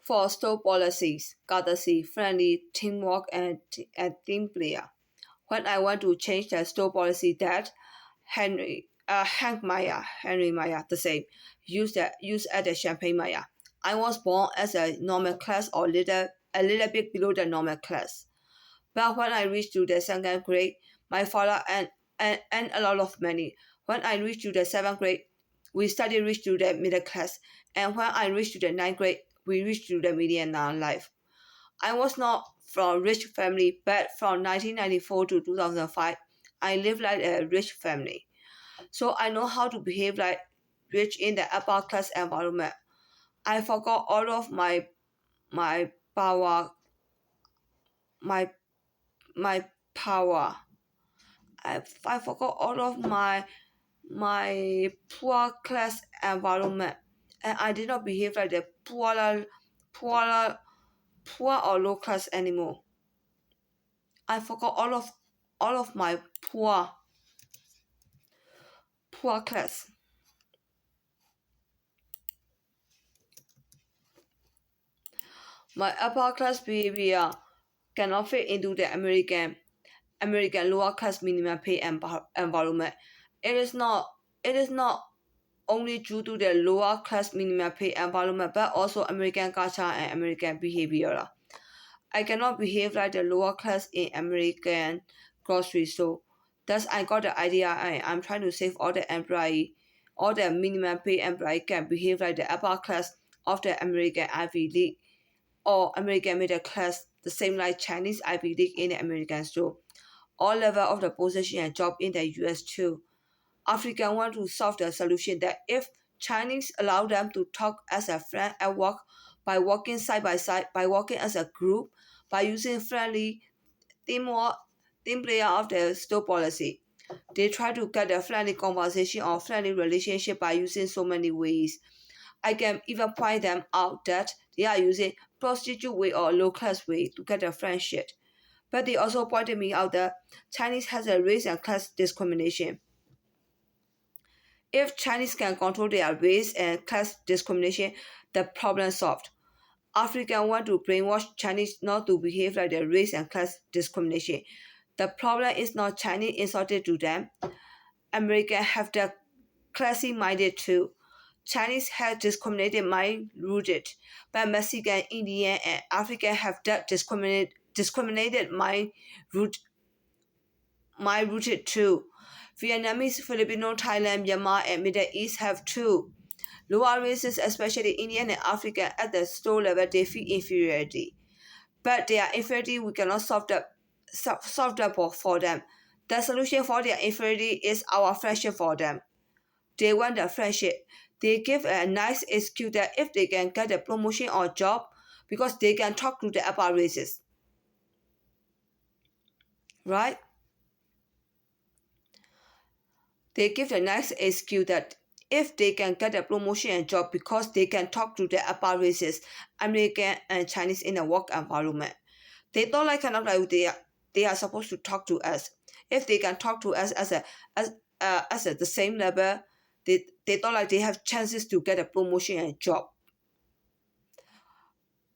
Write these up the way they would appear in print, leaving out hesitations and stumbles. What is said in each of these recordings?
For store policies, courtesy, friendly, teamwork, and team player. When I want to change the store policy, that Henry Maya, the same, use at the Champagne Maya. I was born as a normal class or a little bit below the normal class. But when I reached to the second grade, my father and a lot of money. When I reached to the seventh grade, we studied reached to the middle class. And when I reached to the ninth grade, we reached to the millionaire life. I was not from rich family, but from 1994 to 2005, I lived like a rich family. So I know how to behave like rich in the upper class environment. I forgot all of my power, my my power. I forgot all of my poor class environment, and I did not behave like the poorer, poor or low class anymore. I forgot all of my poor class. My upper class behavior cannot fit into the American lower class minimum pay environment. It is not it is not only due to the lower class minimum pay environment, but also American culture and American behavior. I cannot behave like the lower class in American grocery store. Thus, I got the idea I'm trying to save all the minimum pay employee can behave like the upper class of the American Ivy League or American middle class, the same like Chinese Ivy League in the American store. All level of the position and job in the US too. African want to solve the solution that if Chinese allow them to talk as a friend at work by working side by side, by working as a group, by using friendly teamwork, team player of the store policy. They try to get a friendly conversation or friendly relationship by using so many ways. I can even point them out that they are using prostitute way or low class way to get a friendship. But they also pointed me out that Chinese has a race and class discrimination. If Chinese can control their race and class discrimination, the problem solved. Africans want to brainwash Chinese not to behave like their race and class discrimination. The problem is not Chinese insulted to them. Americans have the classy minded too. Chinese have discriminated mind rooted, but Mexican, Indian, and African have that discriminated mind rooted too. Vietnamese, Filipino, Thailand, Myanmar, and Middle East have too. Lower races, especially Indian and African, at the store level, they feel inferiority. But their inferiority, we cannot solve that for them. The solution for their inferiority is our friendship for them. They want the friendship. They give a nice excuse that if they can get a promotion or job, because they can talk to the upper races. Right? They give a nice excuse that if they can get a promotion and job because they can talk to the upper races, American and Chinese in a work environment. They don't like kind of like they are supposed to talk to us. If they can talk to us as at the same level, they don't like they have chances to get a promotion and job.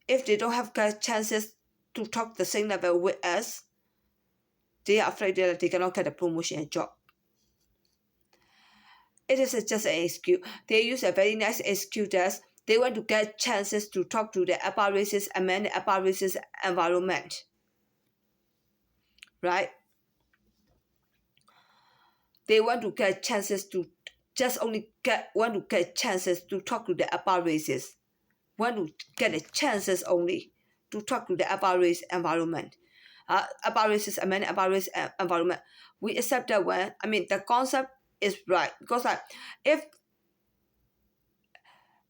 If they don't have chances to talk the same level with us, they are afraid that they cannot get a promotion and job. It is just an excuse. They use a very nice excuse that they want to get chances to talk to the upper races and man the upper races environment. Right? They want to get chances to want to get chances to talk to the upper races. Want to get the chances only to talk to the upper race environment. Upper races and many upper race environment. We accept that one. I mean the concept is right because like if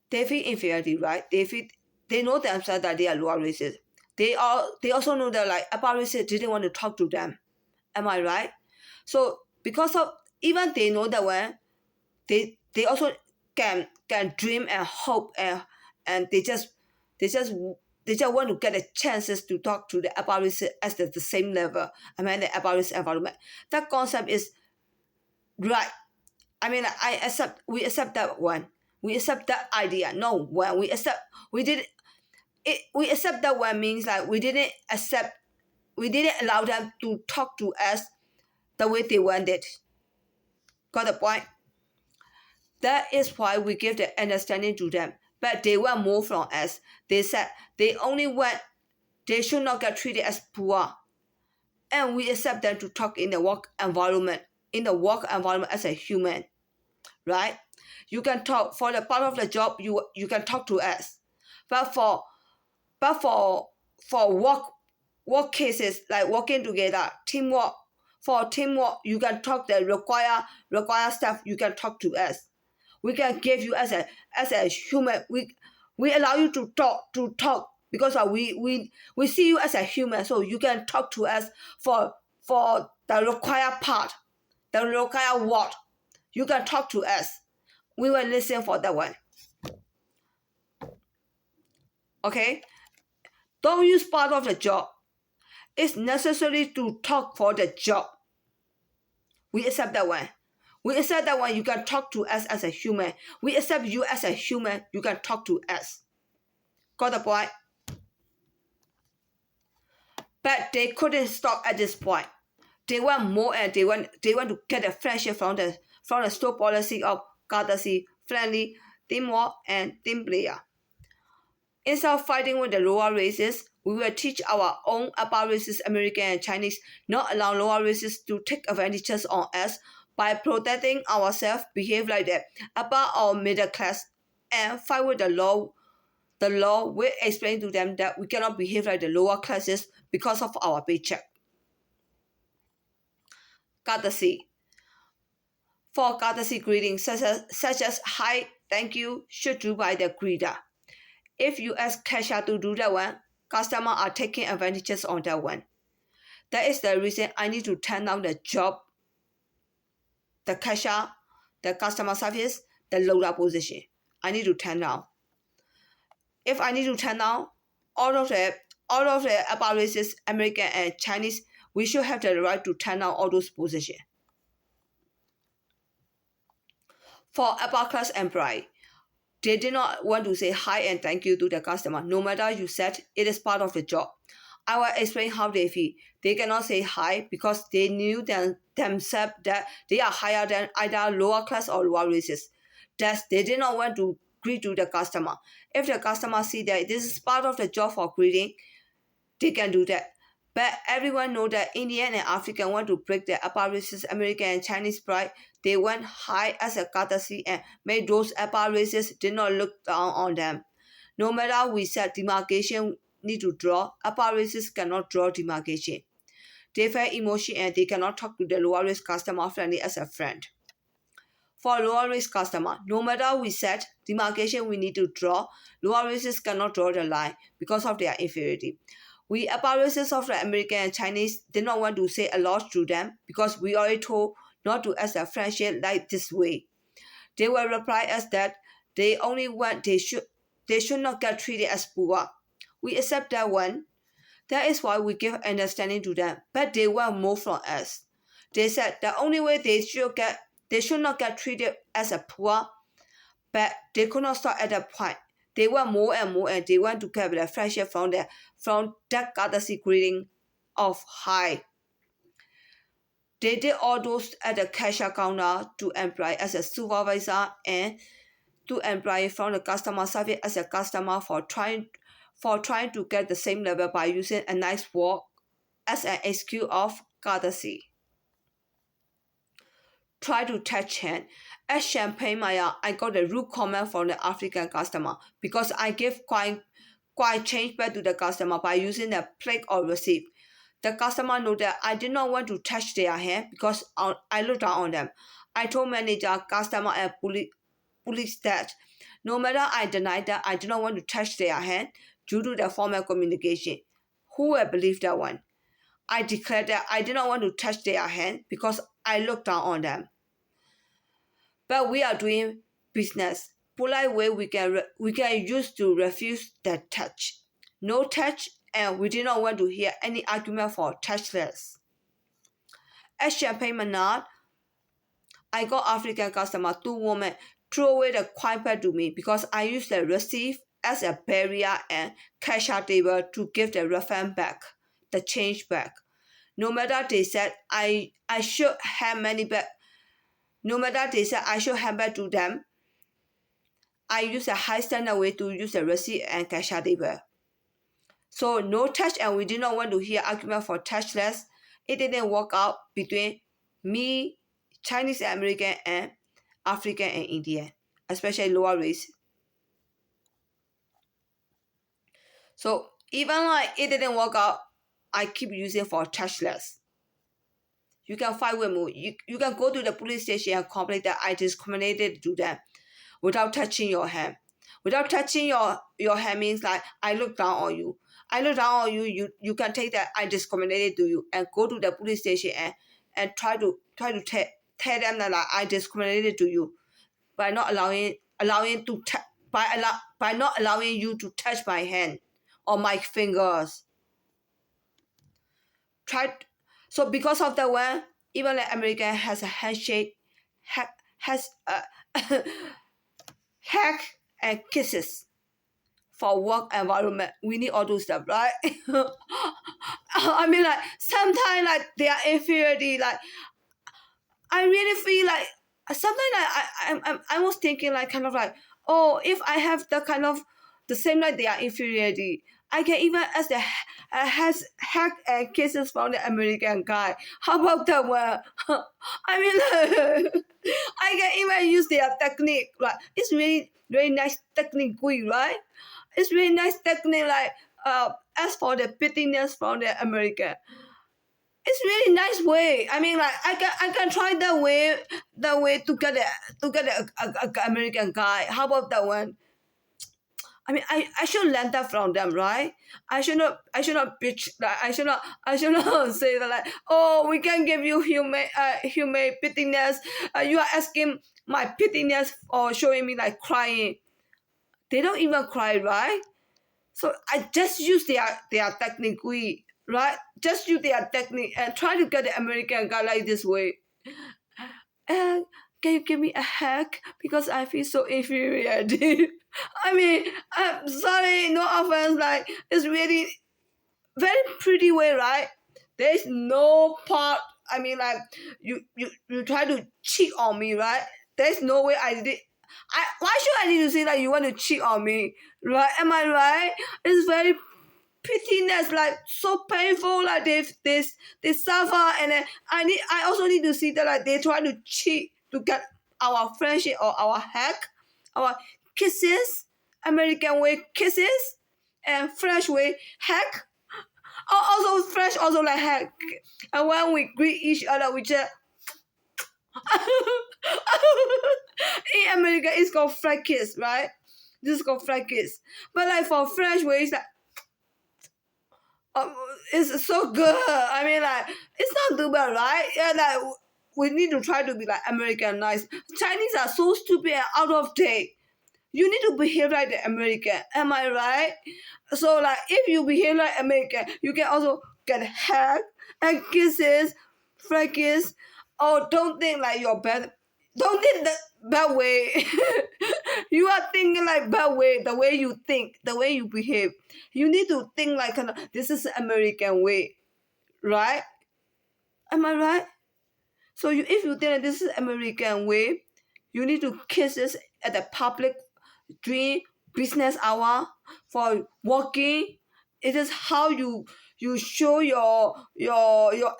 they feel inferiority, right? They know themselves that they are lower races. They also know that like upper races didn't want to talk to them. Am I right? So because of even they know that when they also can dream and hope and they just want to get the chances to talk to the upper races at the same level. I mean the upper race environment. That concept is right. I mean we accept that one. We accept that idea. No, well we accept we did we accept that one means like we didn't allow them to talk to us the way they wanted. Got the point? That is why we give the understanding to them. But they want more from us. They said they should not get treated as poor. And we accept them to talk in the work environment, as a human, right? You can talk for the part of the job, you can talk to us. But for work cases like working together, teamwork, you can talk the require stuff, you can talk to us. We can give you as a human. We allow you to talk because we see you as a human, so you can talk to us for the required part, the required word. You can talk to us. We will listen for that one. Okay? Don't use part of the job. It's necessary to talk for the job. We accept that one. We accept that one. You can talk to us as a human. We accept you as a human. You can talk to us. Got the point? But they couldn't stop at this point. They want more, and they want to get a friendship from the store policy of courtesy, friendly, teamwork, and team player. Instead of fighting with the lower races, we will teach our own upper races, American and Chinese, not allow lower races to take advantages on us by protecting ourselves, behave like the upper or middle class, and fight with the law. The law will explain to them that we cannot behave like the lower classes because of our paycheck. Courtesy. For courtesy greetings such as hi, thank you, should do by the greeter. If you ask cashier to do that one, customers are taking advantages on that one. That is the reason I need to turn down the job, the cashier, the customer service, the loader position. I need to turn down. If I need to turn down all of the upper races, American and Chinese, we should have the right to turn down all those positions. For upper class employee, they did not want to say hi and thank you to the customer. No matter you said, it is part of the job. I will explain how they feel. They cannot say hi because they knew themselves that they are higher than either lower class or lower races. Thus, they did not want to greet to the customer. If the customer see that this is part of the job for greeting, they can do that. But everyone know that Indian and African want to break the upper races, American and Chinese pride. They went high as a courtesy and made those upper races did not look down on them. No matter we said demarcation need to draw, upper races cannot draw demarcation. They feel emotion and they cannot talk to the lower race customer friendly as a friend. For lower race customer, no matter we set demarcation we need to draw, lower races cannot draw the line because of their inferiority. We upper races of the American and Chinese did not want to say a lot to them because we already told not to ask a friendship like this way. They will reply us that they only want they should not get treated as poor. We accept that one. That is why we give understanding to them, but they want more from us. They said the only way they should not get treated as a poor, but they could not stop at that point. They want more and more, and they want to get the friendship from that courtesy greeting of hi. They did all those at the cashier counter to employ as a supervisor and to employ from the customer service as a customer for trying to get the same level by using a nice word as an excuse of courtesy. Try to touch hand. At Champagne Maya, I got a rude comment from the African customer because I gave quite change back to the customer by using a plate or receipt. The customer knew that I did not want to touch their hand because I looked down on them. I told manager, customer, and police that no matter I denied that I did not want to touch their hand due to the formal communication. Who will believe that one? I declared that I did not want to touch their hand because I looked down on them. But we are doing business. Polite way we can use to refuse that touch. No touch, and we did not want to hear any argument for touchless. At Champagne Menard, I got African customer, 2 women, threw away the coin back to me because I used the receipt as a barrier and cash out table to give the refund back, the change back. No matter they said I should have money back, no matter they said I should hand back to them, I use a high standard way to use the receipt and cash out table. So no touch, and we did not want to hear argument for touchless. It didn't work out between me, Chinese American, and African and Indian, especially lower race. So even like it didn't work out, I keep using for touchless. You can fight with me. You can go to the police station and complain that I discriminated to them without touching your hand. Without touching your hand means like I look down on you. I look down on you, you can take that I discriminated to you and go to the police station and try to tell them that like, I discriminated to you by not allowing to by not allowing you to touch my hand or my fingers. So because of that one, even like America has a handshake, has a hack and kisses for work environment. We need all those stuff, right? I mean, like sometimes like they are inferiority. Like I really feel like sometimes like I was thinking like kind of like, oh, if I have the kind of the same like they are inferiority, I can even ask the has hack and kisses from the American guy. How about that one? I mean, I can even use their technique. Like it's really very nice technique, right? It's really nice technique. Like as for the bitterness from the American, it's really nice way. I mean, like I can try that way to get a American guy. How about that one? I mean, I should learn that from them, right? I should not bitch. Like, I should not say that like, oh, we can give you humane pitiness. You are asking my pitiness or showing me like crying. They don't even cry, right? So I just use their technique, right? Just use their technique and try to get the American guy like this way. And can you give me a hug because I feel so inferior? I mean, I'm sorry, no offense. Like it's really very pretty way, right? There's no part. I mean, like you try to cheat on me, right? There's no way I did it. Why should I need to say that you want to cheat on me, right? Am I right? It's very pitiness, like so painful. Like they suffer, and then I also need to see that like they try to cheat to get our friendship or our hug, our kisses, American way kisses, and French way hug. Also French also like hug, and when we greet each other, we just. In America, it's called flat kiss, right? This is called flat kiss. But like for French way, it's like it's so good. I mean, like it's not too bad, right? Yeah, like we need to try to be like Americanized. Chinese are so stupid and out of date. You need to behave like the American. Am I right? So like if you behave like American, you can also get hug and kisses, flat kiss. Oh, don't think like you're bad. Don't think that bad way. You are thinking like bad way. The way you think, the way you behave. You need to think like kind of, this is the American way, right? Am I right? So if you think that this is American way, you need to kiss this at the public during business hour for working. It is how you show your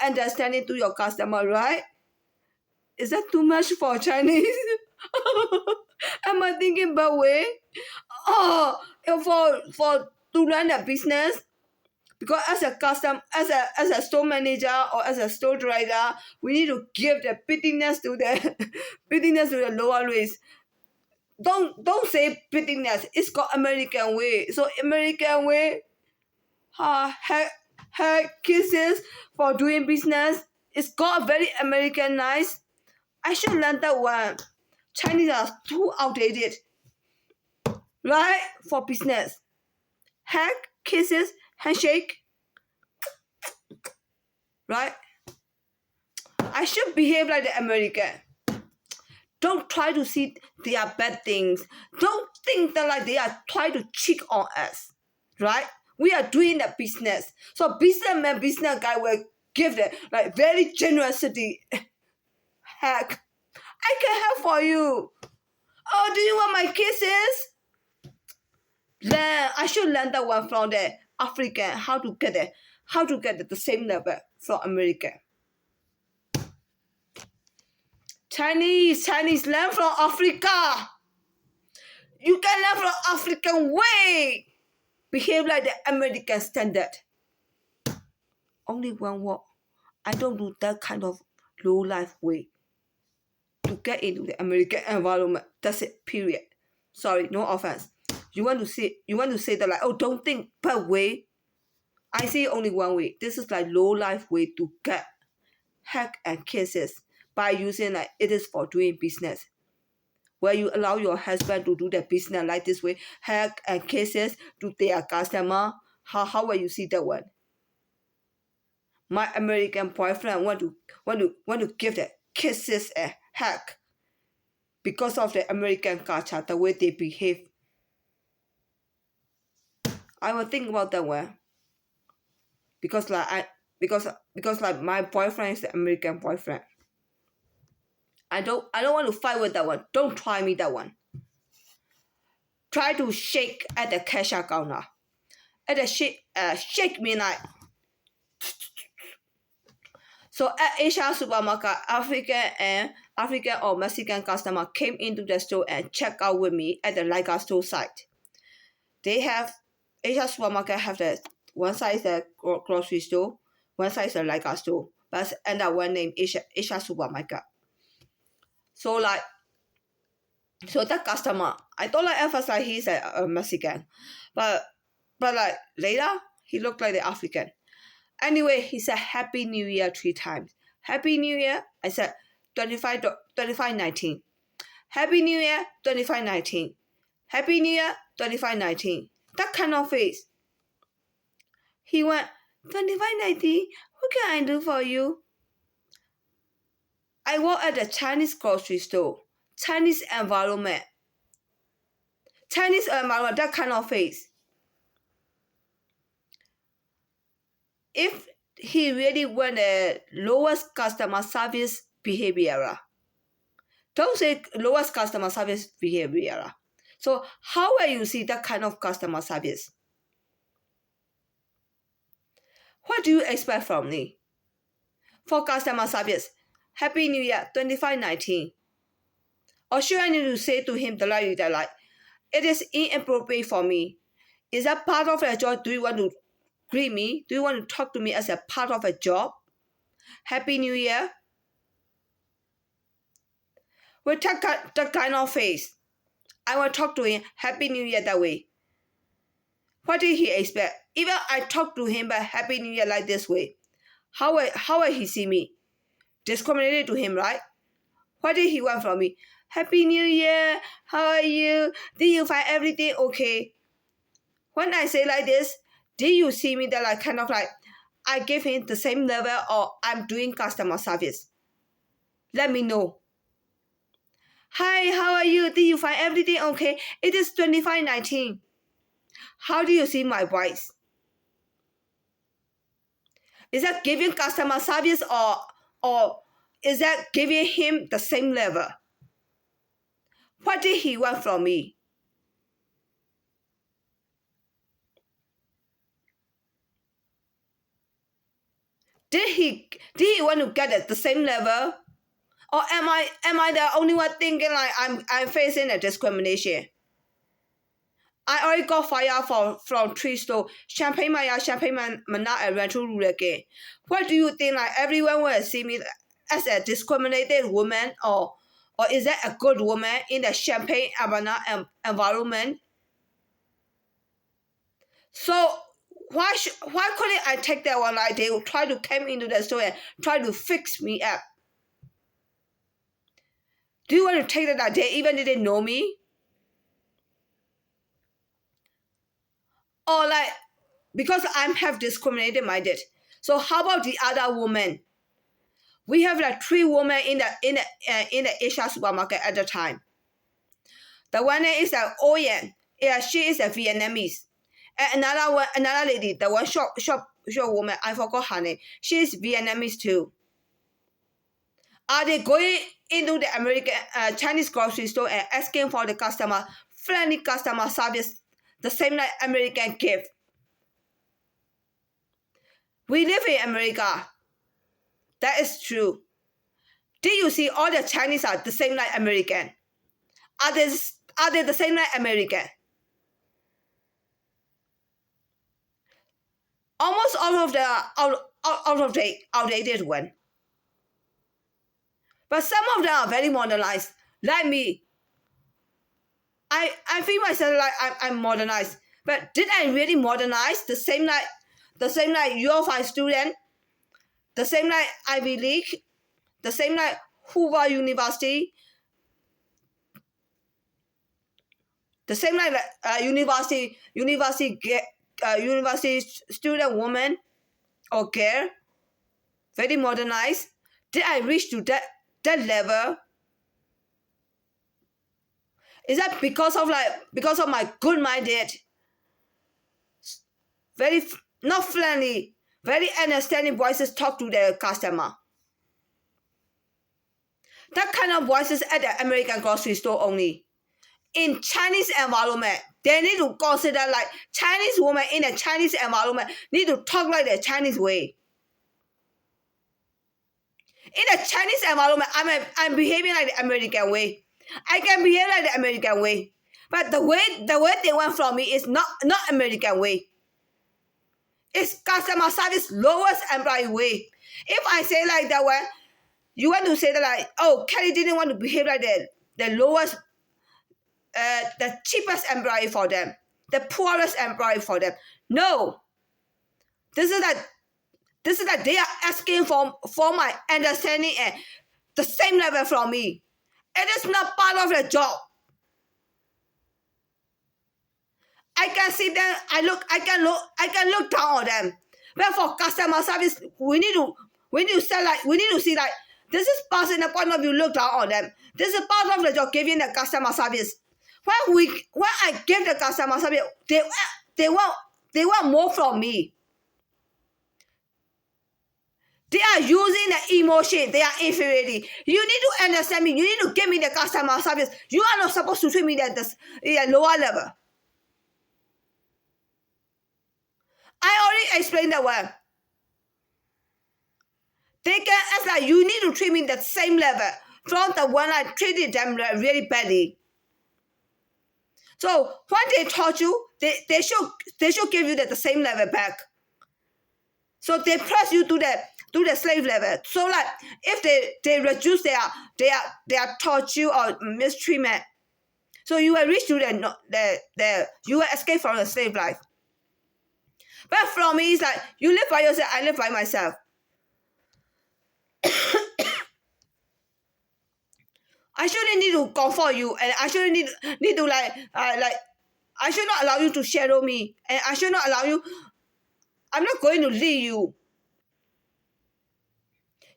understanding to your customer, right? Is that too much for Chinese? Am I thinking bad way? Oh, for to run a business, because as a store manager or as a store driver, we need to give the bitterness to the bitterness to the lower race. Don't say bitterness. It's called American way. So American way, her kisses for doing business. It's called very Americanized. I should learn that one. Chinese are too outdated, right? For business, hug, kisses, handshake, right? I should behave like the American. Don't try to see their bad things. Don't think that like they are trying to cheat on us, right? We are doing the business. So businessman, business guy will give the like very generosity. Heck, I can help for you. Oh, do you want my kisses? Then I should learn that one from the African, how to get the same level from American. Chinese, learn from Africa. You can learn from African way. Behave like the American standard. Only one word. I don't do that kind of low life way to get into the American environment. That's it. Period. Sorry, no offense. You want to say that like, oh, don't think that way. I see only one way. This is like low life way to get heck and kisses by using like it is for doing business. Where you allow your husband to do the business like this way, heck and kisses to their customer. How will you see that one? My American boyfriend want to give the kisses a hug because of the American culture, the way they behave. I will think about that one. Because like my boyfriend is the American boyfriend. I don't want to fight with that one. Don't try me that one. Try to shake at the cashier counter. At the shake me like. So at Asia supermarket, African or Mexican customer came into the store and checked out with me at the Leica store site. They have Asia supermarket have the one side is the grocery store, one side is the Leica store, but end up one name Asia supermarket. So that customer, I thought like at first like he's a Mexican, but like later he looked like the African. Anyway, he said Happy New Year 3 times. Happy New Year. I said 2519. Happy New Year 2519. Happy New Year 2519. That kind of face. He went 2519. What can I do for you? I work at the Chinese grocery store. Chinese environment. That kind of face. If he really want the lowest customer service behavior, don't say lowest customer service behavior. So how will you see that kind of customer service? What do you expect from me? For customer service, Happy New Year 2519. Or should I need to say to him the like, it is inappropriate for me. Is that part of a job? Do you want to greet me? Do you want to talk to me as a part of a job? Happy New Year. With that kind of face, I will talk to him Happy New Year that way. What did he expect? Even I talk to him about Happy New Year like this way, how will he see me? Discriminated to him, right? What did he want from me? Happy New Year. How are you? Did you find everything okay? When I say like this, did you see me that like kind of like I give him the same level or I'm doing customer service? Let me know. Hi, how are you? Did you find everything okay? It is 2519. How do you see my voice? Is that giving customer service or is that giving him the same level? What did he want from me? Did he want to get at the same level? Or am I the only one thinking like I'm facing a discrimination? I already got fired from 3 stores. Champagne Maya, Champagne Mana, and Rancho Rureke. What do you think? Like everyone will see me as a discriminated woman, or is that a good woman in the Champagne Havana environment? So why couldn't I take that one? Like they will try to come into the store and try to fix me up. Do you want to take that they even didn't know me? Or like, because I'm have discriminated minded. So how about the other woman? We have like 3 women in the Asia supermarket at the time. The one is a Oyen. Yeah, she is a Vietnamese. And another lady, the one short woman, I forgot her name. She is Vietnamese too. Are they going into the American Chinese grocery store and asking for the friendly customer service, the same like American give? We live in America. That is true. Do you see all the Chinese are the same like American? Are they the same like American? Almost all of the outdated one. But some of them are very modernized, like me. I feel myself like I'm modernized. But did I really modernize the same like your fine student, the same like Ivy League, the same like Hoover University, the same like university student woman or girl, very modernized? Did I reach to that level? Is that because of my good-minded, very not friendly, very understanding voices talk to the customer? That kind of voices at the American grocery store only. In Chinese environment, they need to consider like Chinese women in a Chinese environment need to talk like the Chinese way. In a Chinese environment, I'm behaving like the American way. I can behave like the American way. But the way they want from me is not American way. It's customer service lowest employee way. If I say like that one, you want to say that like, oh, Kelly didn't want to behave like the lowest, the cheapest employee for them, the poorest employee for them. No. This is that they are asking for my understanding and the same level from me. It is not part of the job. I can see them. I can look down on them. But for customer service, we need to see like this is passing the point of view. Look down on them. This is part of the job, giving the customer service. When I give the customer service, they want more from me. They are using the emotion. They are inferiority. You need to understand me. You need to give me the customer service. You are not supposed to treat me at the lower level. I already explained that one. They can ask like you need to treat me at the same level from the one I treated them really badly. So when they taught you, they should give you the same level back. So they press you to the slave level. So like if they reduce their torture or mistreatment, so you will reach to you will escape from the slave life. But from me, it's like you live by yourself, I live by myself. I shouldn't need to comfort you, and I shouldn't need to like I should not allow you to shadow me, and I should not allow you. I'm not going to leave you.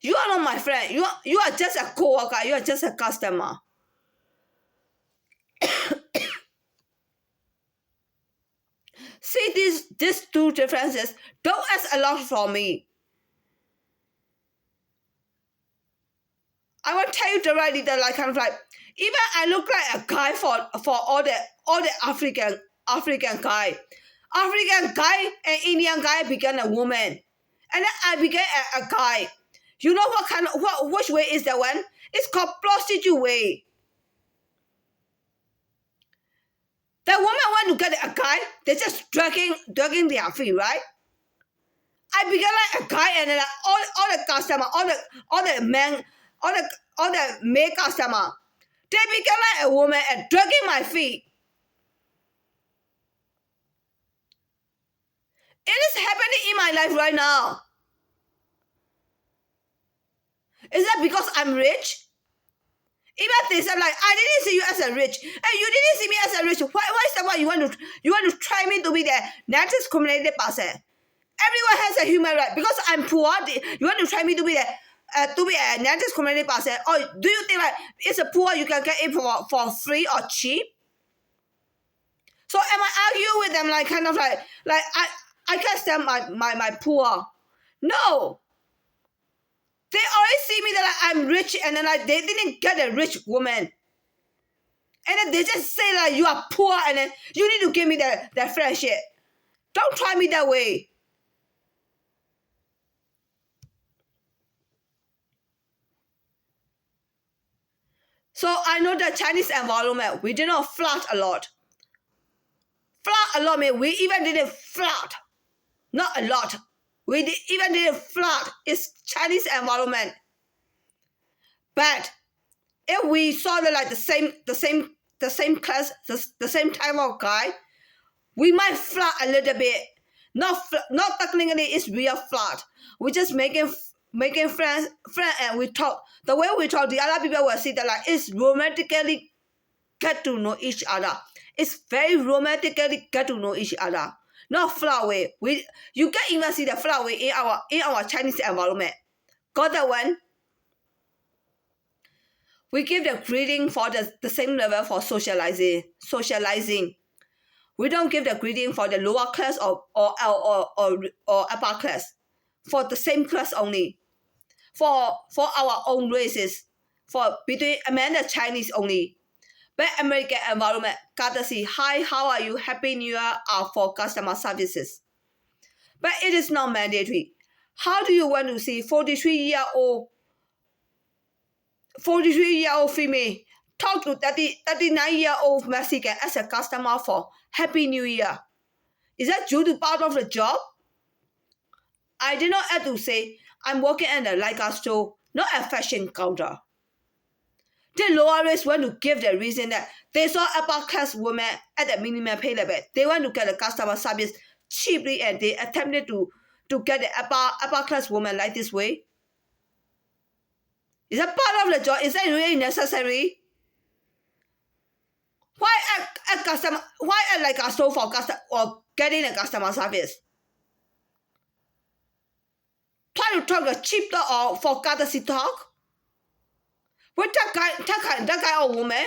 You are not my friend. You are just a co-worker. You are just a customer. See these two differences. Don't ask a lot from me. I will tell you directly that like kind of like even I look like a guy for all the African guy. African guy and Indian guy became a woman. And then I became a guy. You know which way is the one? It's called prostitute way. The woman want to get a guy, they're just dragging their feet, right? I became like a guy, and then all the customer, all the men, all the male customer, they became like a woman and dragging my feet. It is happening in my life right now. Is that because I'm rich? Even they said like I didn't see you as a rich, and you didn't see me as a rich. Why is that? Why you want to try me to be the non-discriminated person? Everyone has a human right. Because I'm poor, you want to try me to be to be a non-discriminating person, or do you think like it's a poor you can get it for free or cheap? So am I arguing with them like kind of like I can't stand my poor? No. They always see me that like, I'm rich, and then like they didn't get a rich woman. And then they just say like you are poor, and then you need to give me the friendship. Don't try me that way. So I know the Chinese environment, we did not flirt a lot. Flirt a lot means we even didn't flirt. Not a lot. Even didn't flirt. It's Chinese environment. But if we saw like the same class, the same type of guy, we might flirt a little bit. Not technically it's real flirt. We just making friends, and we talk. The way we talk, the other people will see that like it's romantically get to know each other. It's very romantically get to know each other. Not flirt way. You can even see the flirt way in our Chinese environment. Got that one? We give the greeting for the same level for socializing. We don't give the greeting for the lower class or upper class. For the same class only. For our own races. For between American and Chinese only. But American environment, courtesy, hi, how are you, happy new year are for customer services. But it is not mandatory. How do you want to see 43-year-old female talk to 39-year-old Mexican as a customer for Happy New Year? Is that due to part of the job? I did not have to say I'm working at a Leica store, not a fashion counter. The lower race want to give the reason that they saw upper class women at the minimum pay level. They want to get the customer service cheaply, and they attempted to get the upper class woman like this way. Is that part of the job? Is that really necessary? Why act like a store for customer or getting a customer service? Try to talk a cheap talk or for courtesy talk? With that guy or woman?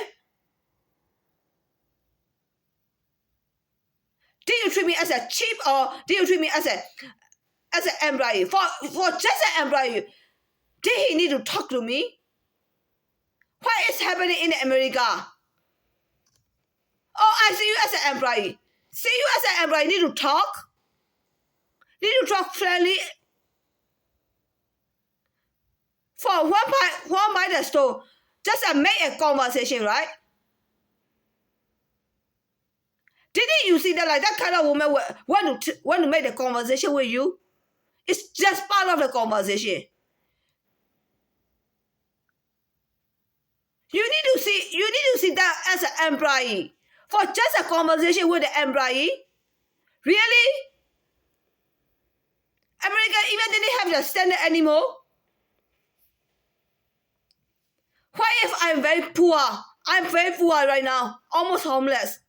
Did you treat me as a cheap, or did you treat me as an employee? For just an employee, did he need to talk to me? What is happening in America? Oh, I see you as an employee. See you as an employee, need to talk? Need to talk friendly? For one by the store, just make a conversation, right? Didn't you see that like that kind of woman want to make the conversation with you? It's just part of the conversation. You need to see that as an employee. For just a conversation with the employee? Really? America even didn't have the standard anymore? What if I'm very poor? I'm very poor right now, almost homeless.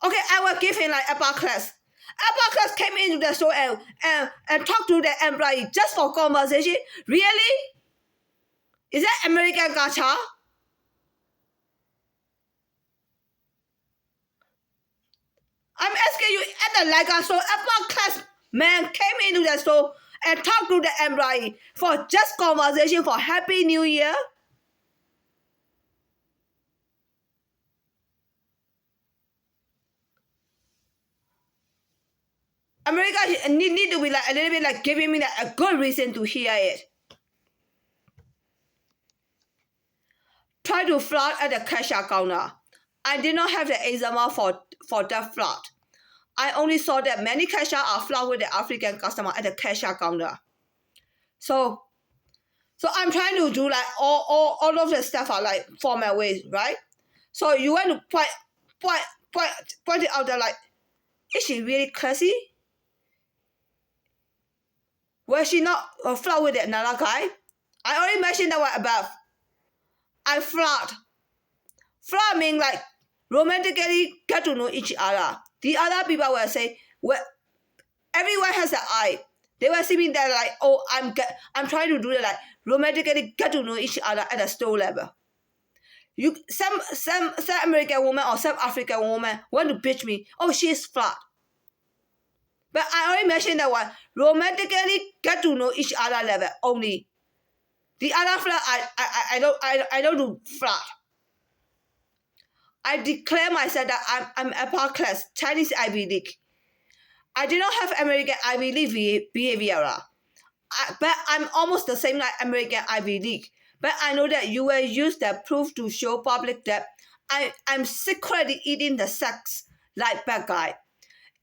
Okay, I will give him like upper class. Upper class came into the store and talked to the employee just for conversation. Really? Is that American gacha? I'm asking you at the Leica store, upper class man came into the store and talked to the employee for just conversation for Happy New Year? America need to be like a little bit like giving me like a good reason to hear it. Try to flirt at the cashier counter. I did not have the eczema for that flirt. I only saw that many cashiers are flirt with the African customer at the cashier counter. So I'm trying to do like all of the stuff are like formal ways, right? So you want to point it out that like, is she really classy? Was she not flirt with another guy? I already mentioned that one above. I flirt. Flirt means like romantically get to know each other. The other people will say, well, everyone has an eye. They were seeming that like, oh, I'm trying to do it like romantically get to know each other at a store level. Some American woman or some African woman want to bitch me. Oh, she is flat. But I already mentioned that one. Romantically get to know each other level only. The other flat, I don't do flat. I declare myself that I'm upper class, Chinese Ivy League. I do not have American Ivy League behavior. But I'm almost the same like American Ivy League. But I know that you will use that proof to show public that I'm secretly eating the sex like bad guy.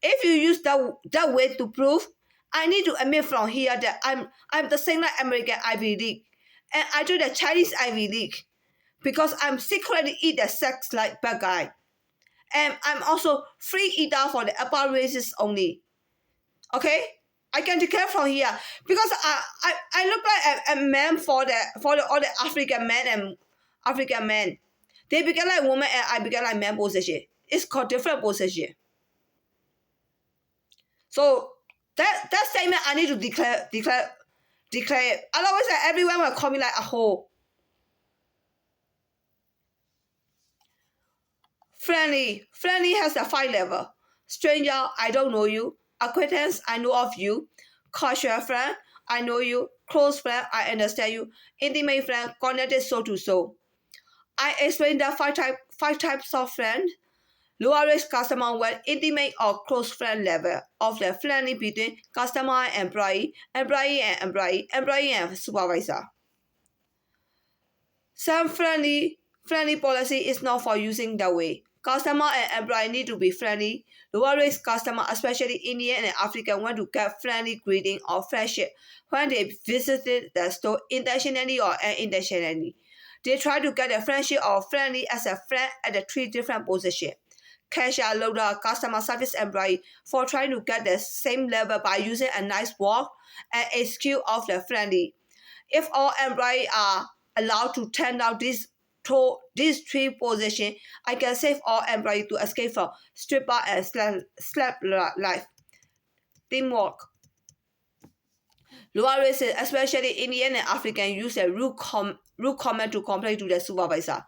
If you use that way to prove, I need to admit from here that I'm the same like American Ivy League. And I do the Chinese Ivy League because I'm secretly eat the sex like bad guy. And I'm also free eater for the upper races only. Okay? I can declare from here because I look like a man for all the African men and African men. They become like woman and I become like man position. It's called different position. So that statement I need to declare it. Otherwise everyone will call me like a hoe. Friendly has the 5 level. Stranger, I don't know you. Acquaintance, I know of you. Casual friend, I know you. Close friend, I understand you. Intimate friend, connected soul to soul. I explained the five types of friend. Lower risk customer with intimate or close friend level of the friendly between customer and employee, employee and employee, employee and supervisor. Some friendly policy is not for using that way. Customer and employee need to be friendly. Lower risk customer, especially Indian and African, want to get friendly greeting or friendship when they visited the store intentionally or unintentionally. They try to get a friendship or friendly as a friend at the 3 different positions. Cashier, loader, customer service employee for trying to get the same level by using a nice word and a skill of the friendly. If all employees are allowed to turn down these 3 positions, I can save all employees to escape from stripper and slap life. Teamwork. Lower races, especially Indian and African, use a rude comment to complain to the supervisor.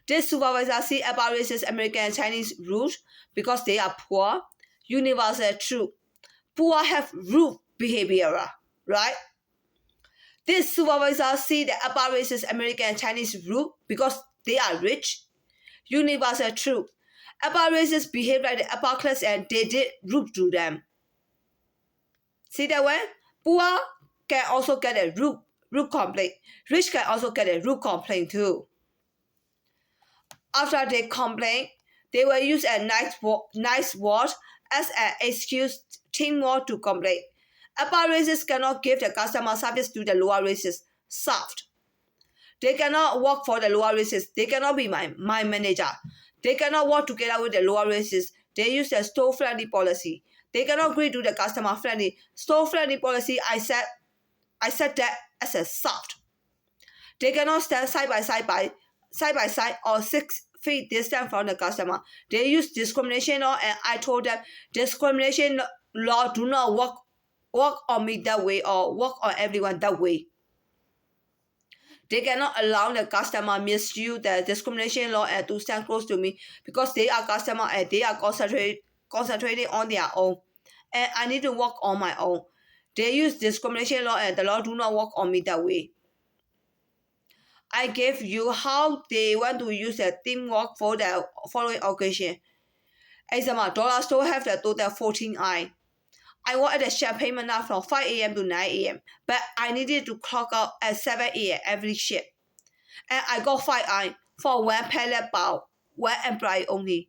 This supervisor see upper races American and Chinese rude because they are poor. Universal true. Poor have rude behavior, right? This supervisor see the upper races American and Chinese rude because they are rich. Universal true. Upper races behave like the upper class and they did rude to them. See that one? Poor can also get a rude complaint. Rich can also get a rude complaint too. After they complain, they will use a nice word as an excuse teamwork to complain. Upper races cannot give the customer service to the lower races soft. They cannot work for the lower races. They cannot be my manager. They cannot work together with the lower races. They use the store-friendly policy. They cannot agree to the customer-friendly. Store-friendly policy, I said that as a soft. They cannot stand side by side or 6 feet distance from the customer. They use discrimination law and I told them discrimination law do not work on me that way or work on everyone that way. They cannot allow the customer misuse the discrimination law and to stand close to me because they are customer and they are concentrating on their own. And I need to work on my own. They use discrimination law and the law do not work on me that way. I gave you how they want to use the teamwork for the following occasion. Example, dollar store have the total 14 I. I work at the Champagne Manor from 5 a.m. to 9 a.m. But I needed to clock out at 7 a.m. every shift. And I got 5 I for 1 pallet bow, 1 employee only.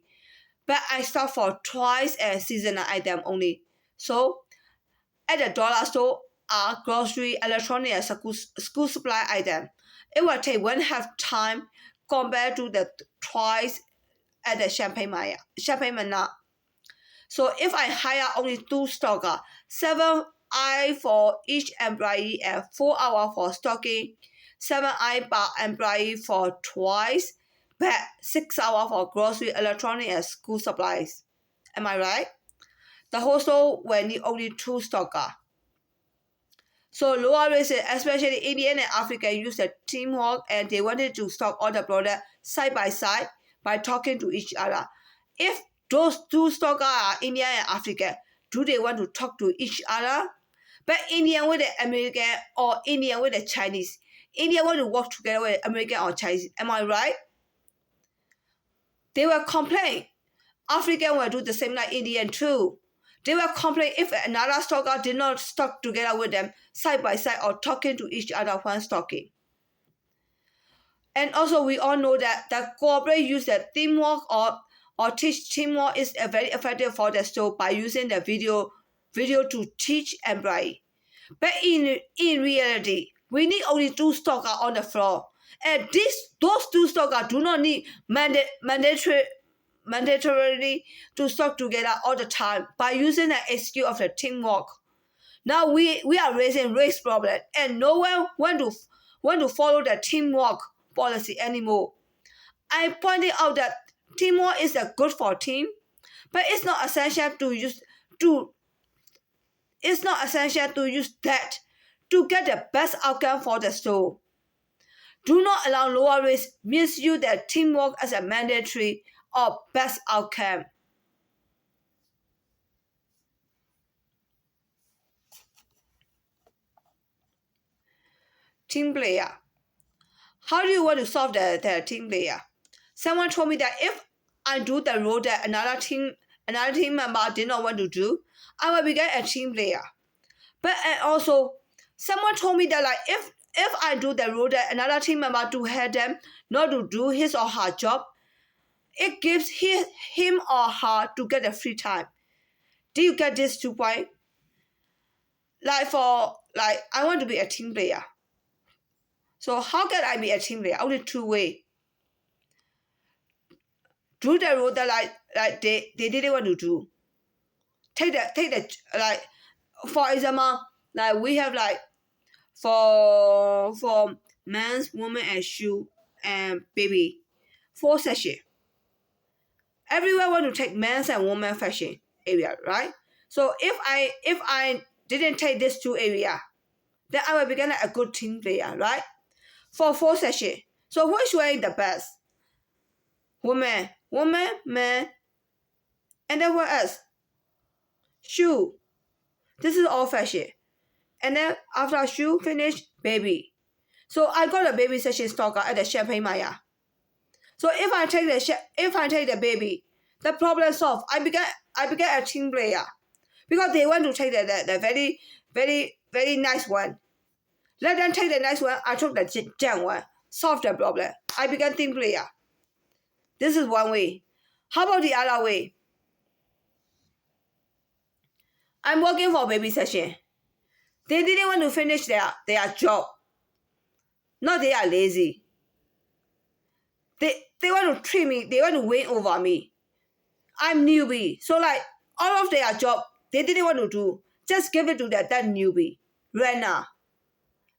But I stopped for twice a seasonal item only. So, at the dollar store are grocery, electronic, and school supply item. It will take 1/2 time compared to the twice at the Champagne Manor. So if I hire only 2 stocker, 7 I for each employee and 4 hours for stocking, 7 I per employee for twice, but 6 hours for grocery, electronic, and school supplies. Am I right? The whole store will need only 2 stocker. So lower races, especially Indian and African, use the teamwork and they wanted to stock all the product side by side by talking to each other. If those two stockers are Indian and African, do they want to talk to each other? But Indian with the American or Indian with the Chinese, India want to work together with American or Chinese. Am I right? They will complain. African will do the same like Indian too. They will complain if another stocker did not stock together with them side by side or talking to each other when stocking. And also we all know that the corporate use the teamwork or teach teamwork is very effective for the store by using the video to teach embroidery. But in reality, we need only two stockers on the floor. And those two stockers do not need mandatorily to stock together all the time by using the excuse of the teamwork. Now we are raising race problem and no one want to follow the teamwork policy anymore. I'm pointing out that teamwork is a good for team, but it's not essential to use that to get the best outcome for the store. Do not allow lower race misuse their teamwork as a mandatory or best outcome. Team player. How do you want to solve the team player? Someone told me that if I do the role that another team member did not want to do, I will become a team player. But also, someone told me that like if I do the role that another team member to help them not to do his or her job, it gives him or her to get a free time. Do you get this 2 point? Like I want to be a team player. So how can I be a team player? Only 2 ways. Do the role that like they didn't want to do. Take the like for example, like we have like for men's, woman and shoe and baby 4 sessions. Everyone want to take men's and woman fashion area, right? So if I didn't take these 2 areas, then I will become a good team player, right? For 4 sessions. So which one is the best? Woman, man, and then what else? Shoe. This is all fashion. And then after shoe finish, baby. So I got a baby session stalker at the Champagne Maya. So if I take the baby, the problem solved. I became a team player because they want to take the very very very nice one. Let them take the nice one. I took the junk one. Solve the problem. I became team player. This is one way. How about the other way? I'm working for baby session. They didn't want to finish their job. Not they are lazy. They want to treat me. They want to win over me. I'm newbie. So like all of their job, they didn't want to do. Just give it to that newbie. Runner.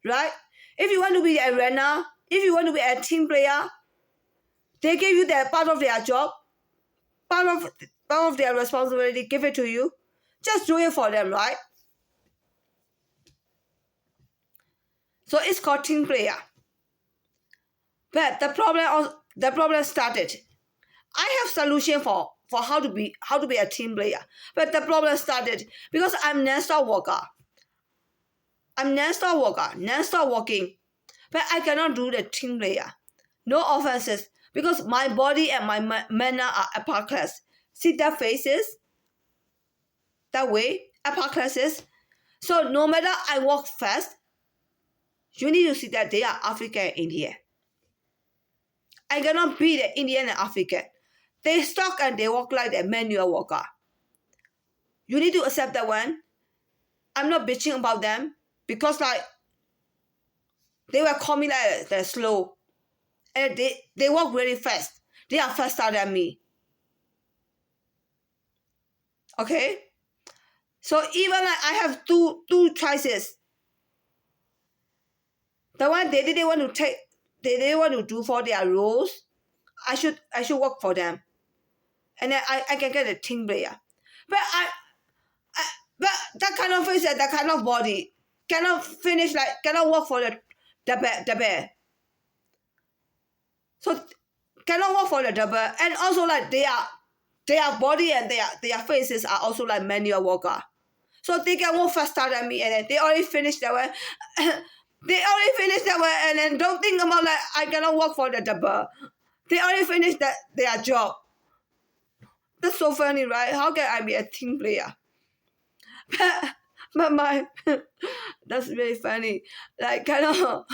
Right? If you want to be a runner, if you want to be a team player, they give you that part of their job, part of their responsibility, give it to you. Just do it for them, right? So it's called team player. But the problem started. I have solution for how to be a team player. But the problem started because I'm non-stop worker. I'm non-stop working. But I cannot do the team player. No offenses. Because my body and my manner are upper class. See their faces? That way, upper classes. So no matter I walk fast, you need to see that they are African and Indian. I cannot be the Indian and African. They talk and they walk like a manual worker. You need to accept that one. I'm not bitching about them because like they were call me like they're slow. And they walk really fast. They are faster than me. Okay? So even like I have two choices. The one they didn't want to take, they didn't want to do for their roles. I should work for them. And then I can get a team player. But but that kind of face and that kind of body, cannot finish, like cannot work for the bear. So cannot work for the double, and also like their body and their faces are also like manual worker. So they can work faster than me, and then they already finished their work. They already finished their work, and then don't think about like I cannot work for the double. They already finished their job. That's so funny, right? How can I be a team player? But my that's really funny. Like kind of,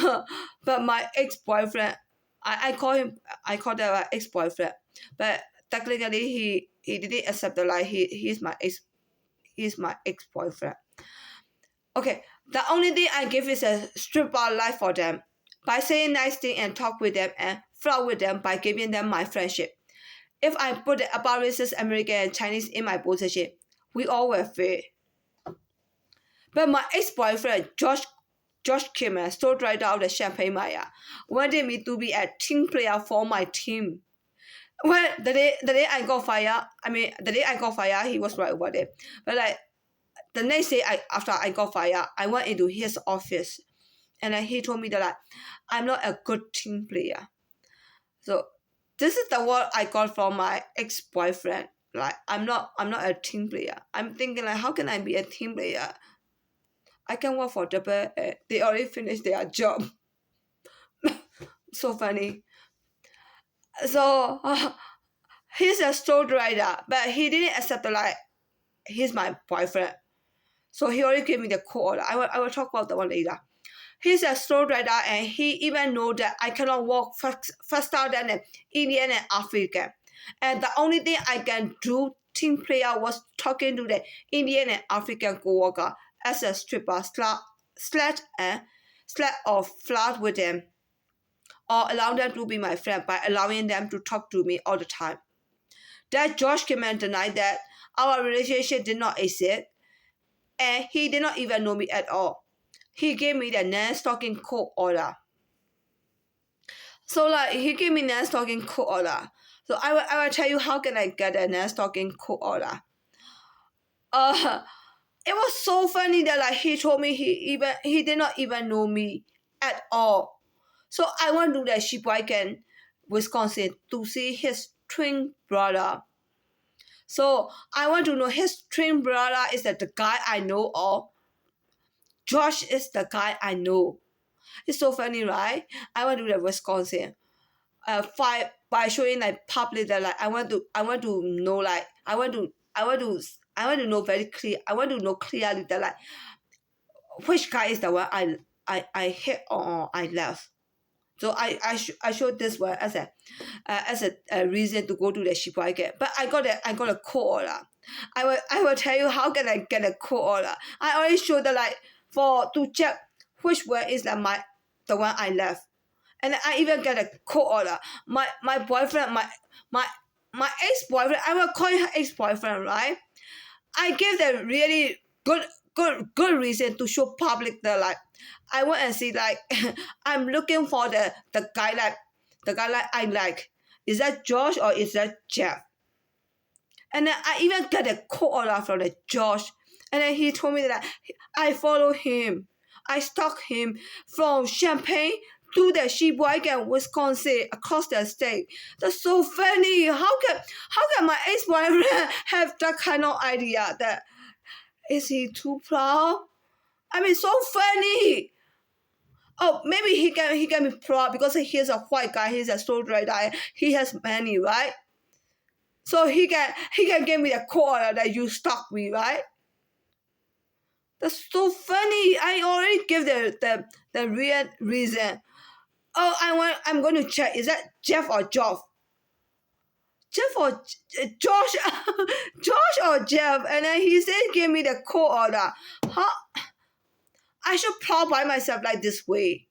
but my ex-boyfriend, I call that my ex-boyfriend, but technically he didn't accept the like he's my ex-boyfriend. Okay, the only thing I give is a strip out life for them by saying nice things and talk with them and flirt with them by giving them my friendship. If I put about racist American and Chinese in my position, we all will fail. But my ex-boyfriend, Josh Kim, stole right out of the Champagne Maya, wanted me to be a team player for my team. Well, the day I got fired, he was right about it. But like the next day, after I got fired, I went into his office, and then he told me that like, I'm not a good team player. So this is the word I got from my ex-boyfriend. Like I'm not a team player. I'm thinking like, how can I be a team player? I can work for double. They already finished their job. So funny. So he's a sole rider, but he didn't accept like he's my boyfriend. So he already gave me the code. I will talk about that one later. He's a sole rider, and he even know that I cannot walk faster than an Indian and African. And the only thing I can do team player was talking to the Indian and African co-worker as a stripper, slash or flirt with them, or allow them to be my friend by allowing them to talk to me all the time. That Josh came and denied that our relationship did not exist, and he did not even know me at all. He gave me the non-stalking court order. So like he gave me non-stalking court order. So I will tell you how can I get a non-stalking court order. It was so funny that like he told me he did not even know me at all. So I went to the Sheboygan, Wisconsin to see his twin brother. So I want to know his twin brother is that the guy I know, or Josh is the guy I know. It's so funny, right? I went to the Wisconsin. By showing like public that like I want to know like I want to know very clear. I want to know clearly that like which guy is the one I hit or I left. So I showed this one as a reason to go to the Sheboygan. But I got a court order. I will tell you how can I get a court order. I already showed that like to check which one is the one I left. And I even get a court order. My boyfriend, my ex-boyfriend, I will call him ex-boyfriend, right? I give them really good reason to show public that like I want and see like I'm looking for the guy like I like. Is that Josh or is that Jeff? And then I even get a court order from the Josh. And then he told me that I follow him. I stalk him from Champaign to the Sheboygan, Wisconsin, across the state. That's so funny. How can my ex-boyfriend have that kind of idea? That is he too proud? I mean, so funny. Oh, maybe he can be proud because he's a white guy. He's a soldier guy. He has money, right? So he can give me the quarter that you stalk me, right? That's so funny. I already give the real reason. Oh, I'm going to check. Is that Jeff or Josh? Jeff or Josh? Josh or Jeff? And then he said, give me the court order. Huh? I should proud by myself like this way.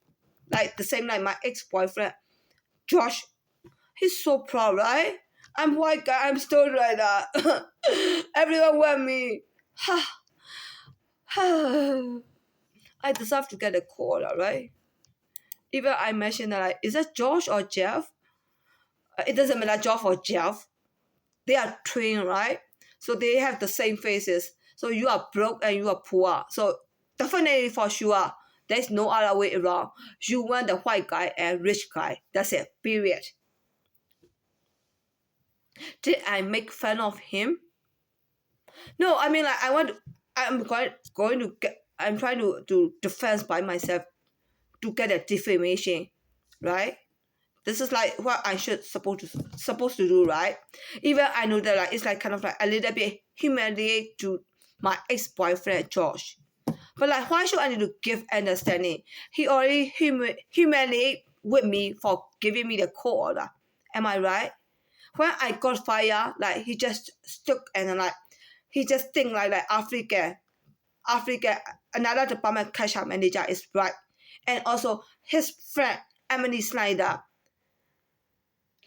Like the same like my ex-boyfriend, Josh. He's so proud, right? I'm white guy. I'm still like that. Everyone want me. I deserve to get a court order, right? Even I mentioned that like, is that Josh or Jeff? It doesn't matter Josh or Jeff. They are twin, right? So they have the same faces. So you are broke and you are poor. So definitely for sure, there's no other way around. You want the white guy and rich guy. That's it. Period. Did I make fun of him? No, I mean like I'm going to get I'm trying to defend by myself to get a defamation, right? This is like what I supposed to do, right? Even I know that like it's like kind of like a little bit humiliate to my ex-boyfriend Josh. But like why should I need to give understanding? He already humiliate with me for giving me the court order. Am I right? When I got fired, like he just stuck and like he just think like Africa, another department cash out manager is right. And also his friend Emily Snyder,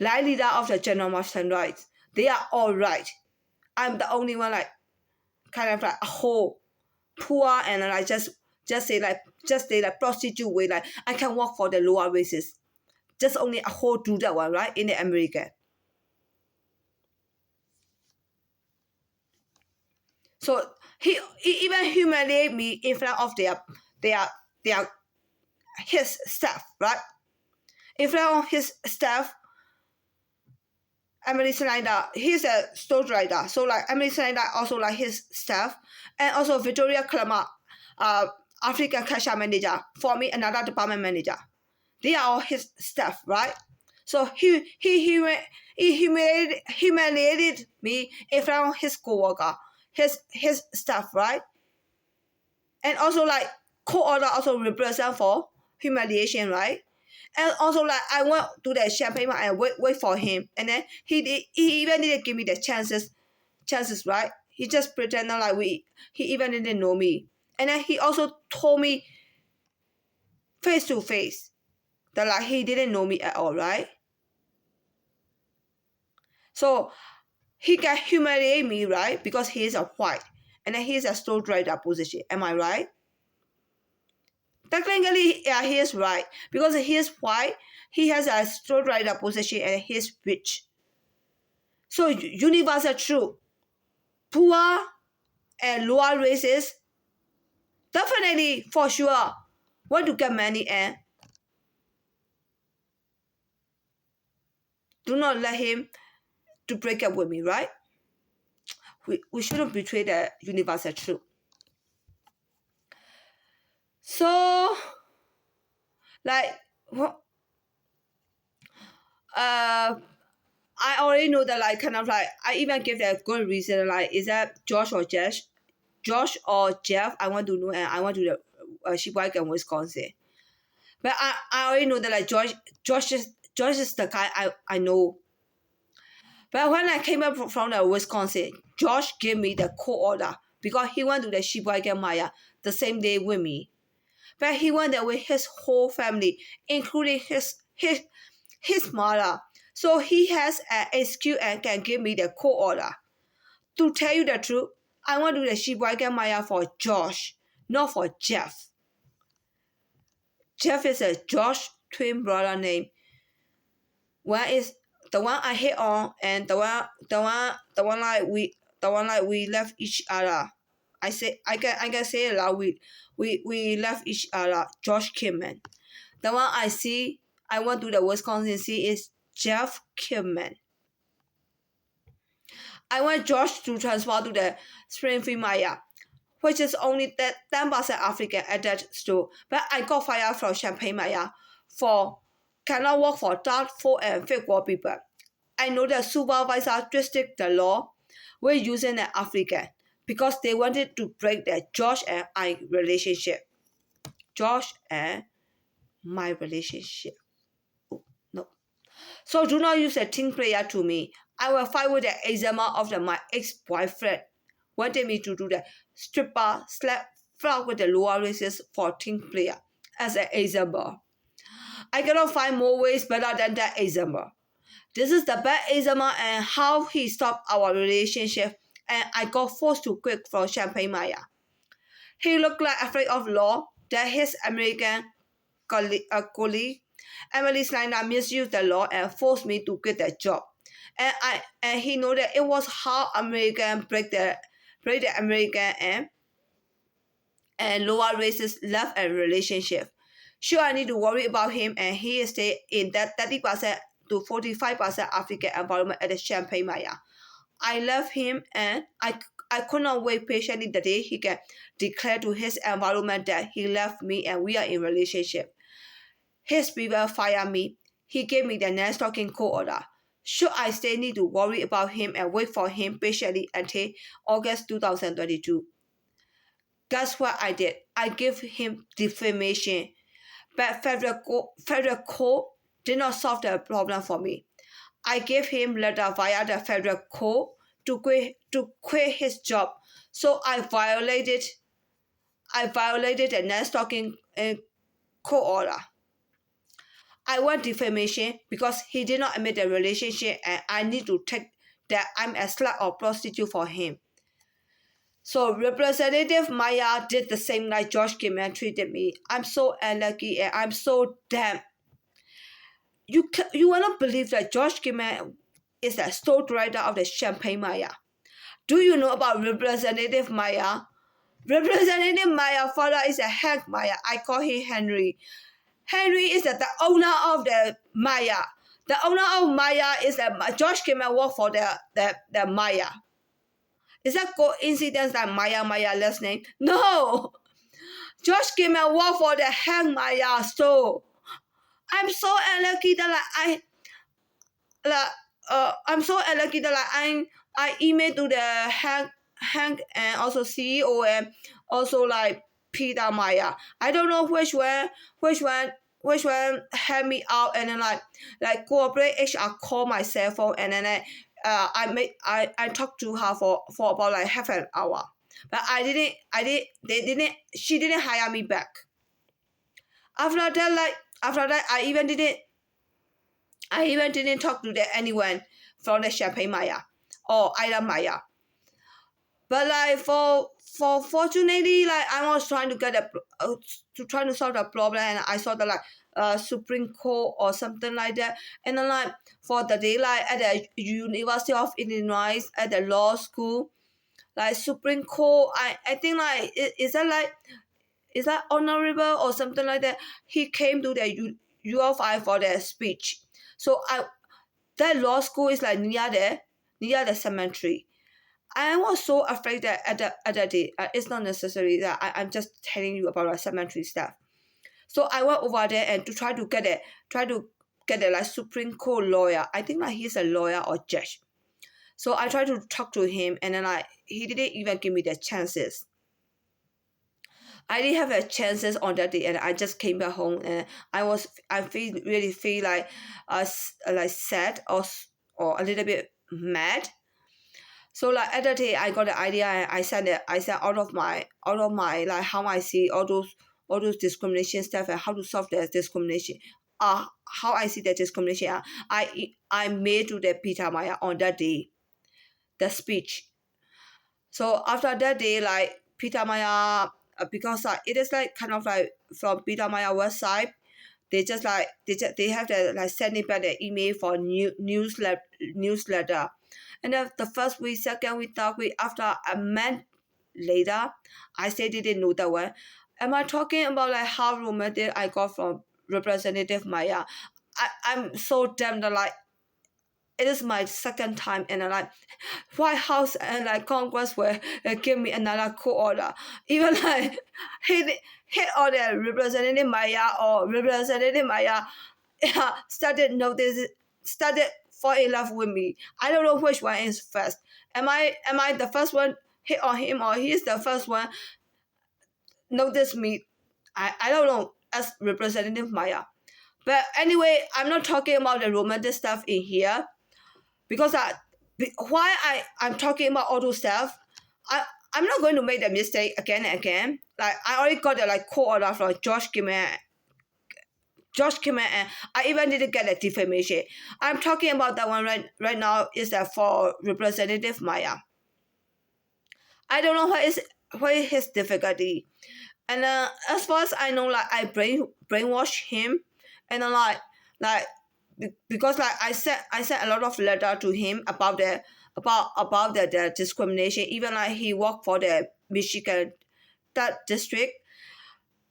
line leader of the General Merchant Rights, they are all right. I'm the only one like kind of like a whole poor and like just say like prostitute way, like I can work for the lower races. Just only a whole do that one, right? In the America. So he even humiliate me in front of their his staff, right? In front of his staff, Emily Snyder, he's a store rider. So like Emily Snyder also like his staff, and also Victoria Clemmer, African cash manager, for me another department manager. They are all his staff, right? So he humiliated me in front of his coworker, his staff, right? And also like co-order also represent for humiliation, right? And also like I went to the champagne and wait for him, and then he even didn't give me the chances, right? He just pretended like he even didn't know me, and then he also told me face to face that like he didn't know me at all, right? So he can humiliate me, right? Because he is a white, and then he is a store rider position. Am I right? Technically, yeah, he is right. Because he is white, he has a store rider position and he is rich. So universal truth. Poor and lower races definitely for sure want to get money and do not let him to break up with me, right? We shouldn't betray the universal truth. So like I already know that like kind of like I even give that good reason, like is that Josh or Jeff, I want to know, and I want to do the Sheboygan in Wisconsin. But I already know that like Josh is the guy I know. But when I came up from the Wisconsin, Josh gave me the co-order because he went to the Sheboygan Maya the same day with me. But he went there with his whole family, including his mother. So he has an excuse and can give me the co-order. To tell you the truth, I want to do the Sheboygan Maya for Josh, not for Jeff. Jeff is a Josh twin brother name. One is the one I hit on, and the one like we left each other. I can say it loud. We left each other. Josh Kimman. The one I went to the Wisconsin see is Jeff Kimman. I want Josh to transfer to the Springfield Maya, which is only 10% African at that store. But I got fired from Champagne Maya for cannot work for doubtful and fake war people. I know the supervisor twisted the law. We're using an African because they wanted to break the Josh and I relationship. Josh and my relationship. Oh, no. So do not use a team player to me. I will fight with the eczema of my ex-boyfriend. Wanted me to do the stripper slap frock with the lower races for team player as an eczema. I cannot find more ways better than that eczema. This is the bad eczema and how he stopped our relationship, and I got forced to quit from Champagne Maya. He looked like afraid of law that his American colleague Emily Snyder misused the law and forced me to quit the job. And he know that it was how American break the American and and lower races left a relationship. Sure, I need to worry about him, and he stay in that 30% to 45% African environment at the Champagne Maya. I love him, and I could not wait patiently the day he can declare to his environment that he left me and we are in relationship. His people fired me. He gave me the non-stalking court order. Should I still need to worry about him and wait for him patiently until August 2022? Guess what I did? I gave him defamation. But federal court did not solve the problem for me. I gave him letter via the federal court to quit his job. So I violated the non-stalking court order. I want defamation because he did not admit the relationship, and I need to take that I'm a slut or prostitute for him. So Representative Maya did the same like George Kimman treated me. I'm so unlucky and I'm so damn. You will not believe that George Kimman is the store director of the Champagne Maya. Do you know about Representative Maya? Representative Maya father is a Hank Maya. I call him Henry. Henry is the owner of the Maya. The owner of Maya is George Kimman work for the Maya. Is that coincidence that Maya last name? No. George Kimman work for the Hank Maya store. I'm so unlucky that I'm so unlucky that I emailed to the Hank and also CEO and also like Peter Maya. I don't know which one helped me out, and then like corporate HR call my cell phone, and then I talked to her for about like half an hour, but she didn't hire me back. After that I even didn't talk to anyone from the Champagne Maya or Ida Maya. But like for fortunately, like I was trying to get trying to solve the problem, and I saw the Supreme Court or something like that, and then like for the day like at the University of Illinois at the law school, like Supreme Court, I think like is that honorable or something like that? He came to the U of I for the speech. So that law school is like near the cemetery. I was so afraid that at that day, it's not necessary that I'm just telling you about cemetery stuff. So I went over there and to try to get a like Supreme Court lawyer. I think like he's a lawyer or judge. So I tried to talk to him, and then like he didn't even give me the chances. I didn't have a chances on that day, and I just came back home, and I really feel like sad or a little bit mad. So like at that day I got the idea, and I said out of my like how I see all those discrimination stuff and how to solve the discrimination. How I see the discrimination. I made to the Peter Maya on that day, the speech. So after that day, like Peter Maya, because it is like kind of like from Peter Maya website, they have the like sending back the email for newsletter, and then the first week, second week, third week, after a month later, I still didn't know that one. Am I talking about like how romantic I got from Representative Maya? I'm so damn that like it is my second time, and like White House and like Congress will give me another court order. Even like hit all the Representative Maya or Representative Maya started fall in love with me. I don't know which one is first. Am I the first one hit on him, or he's the first one notice me? I don't know, as Representative Maya. But anyway, I'm not talking about the romantic stuff in here, because I'm talking about all those stuff. I'm not going to make the mistake again and again. Like I already got the like court order from George Kimman, and I even didn't get a defamation. I'm talking about that one right now is that for Representative Maya. I don't know what is his difficulty, and as far as I know, like I brainwash him, and then like because like I sent a lot of letter to him about the discrimination. Even like he worked for the Michigan that district,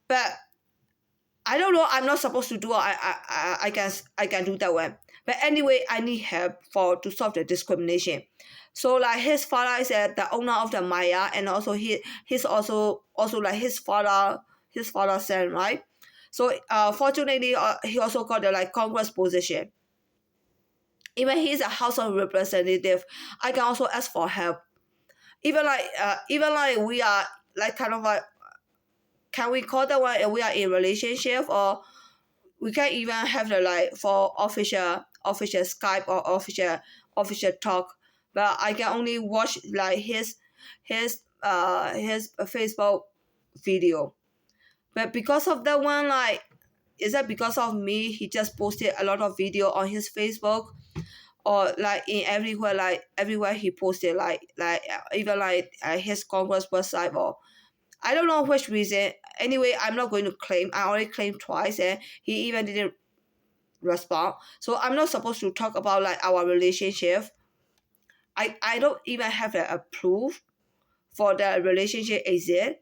but I don't know. I'm not supposed to do. I guess I can do that one. But anyway, I need help to solve the discrimination. So like his father is the owner of the Maya, and also he's also like his father's son, right? So fortunately, he also got the like Congress position. Even he's a House of Representative, I can also ask for help. Even like we are like kind of like, can we call that one we are in relationship, or we can even have the like for official Skype or official talk, but I can only watch like his Facebook video. But because of that one, like, is that because of me he just posted a lot of video on his Facebook, or like in everywhere he posted even like his Congress website, or I don't know which reason. Anyway, I'm not going to claim. I already claimed twice, and he even didn't respond. So I'm not supposed to talk about like our relationship. I don't even have a proof for the relationship exist.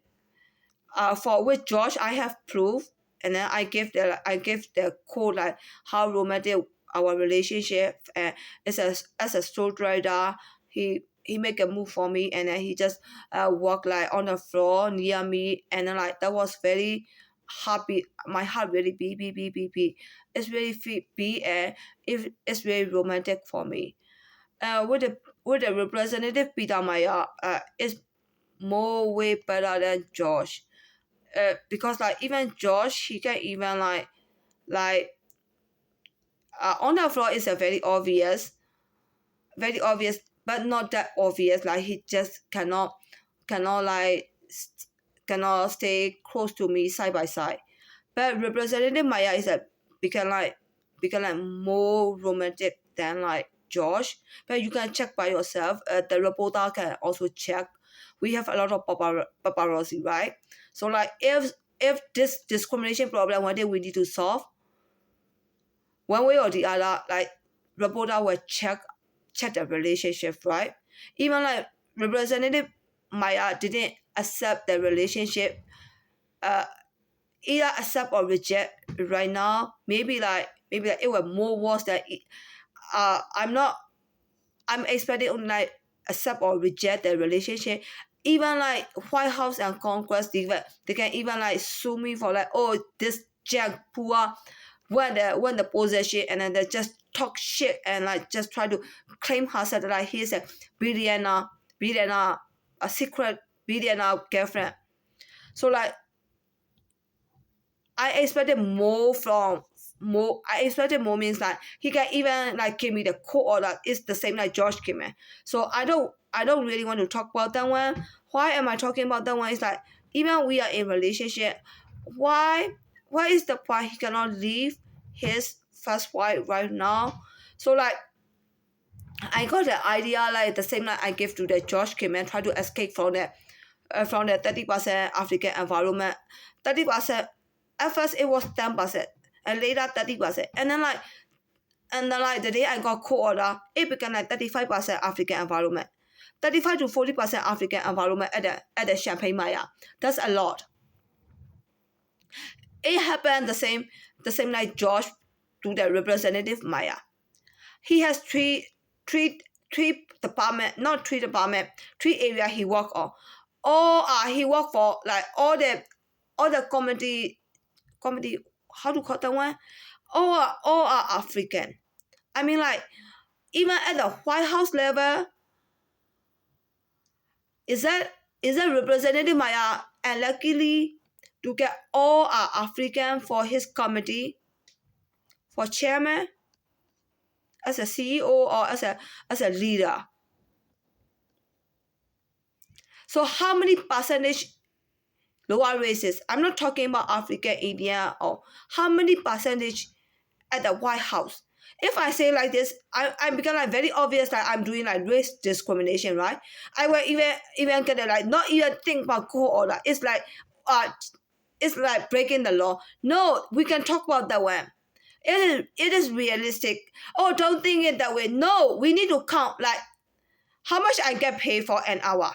For with George, I have proof, and then I give the quote like how romantic our relationship. And as a sole rider, he make a move for me, and then he just walk like on the floor near me, and then like that was very happy. My heart really beat. It's really beat, and it's very romantic for me. With the representative Peter Maya, is more way better than Josh. Because like even Josh, he can even like on the floor is a very obvious, but not that obvious. Like he just cannot like cannot stay close to me side by side. But Representative Maya is become like more romantic than like Josh. But you can check by yourself. The reporter can also check. We have a lot of paparazzi, right? So like if this discrimination problem one day we need to solve, one way or the other, like reporter will check the relationship, right? Even like Representative Maya didn't accept the relationship, either accept or reject right now. Maybe like it was more worse than it. I'm expecting only like accept or reject the relationship. Even like White House and Congress, they can even like sue me for like, oh, this Jack poor when the possession, and then they just talk shit and like just try to claim herself that like he's a billionaire, a secret billionaire girlfriend. So like I expected more means like he can even like give me the quote, or like it's the same like George Kimmer. So I don't really want to talk about that one. Why am I talking about that one? It's like even we are in relationship, why is the point he cannot leave his first wife right now? So like I got the idea like the same like I gave to the George Kimmer, try to escape from the 30% African environment. 30%, at first it was 10%, and later 30%, and then like the day I got court order, it became like 35% African environment, 35 to 40% African environment at the Champagne Maya. That's a lot. It happened the same like George to the Representative Maya. He has three department, not three department, three area he work on. All he work for like all the comedy, how to call that one? All are African. I mean like even at the White House level, is that Representative Maya and luckily to get all are African for his committee, for chairman, as a CEO, or as a leader. So how many percentage lower races? I'm not talking about African, Indian, or how many percentage at the White House? If I say like this, I become like very obvious that I'm doing like race discrimination, right? I will even get it like not even think about court order. It's like breaking the law. No, we can talk about that one. It is realistic. Oh, don't think it that way. No, we need to count like how much I get paid for an hour.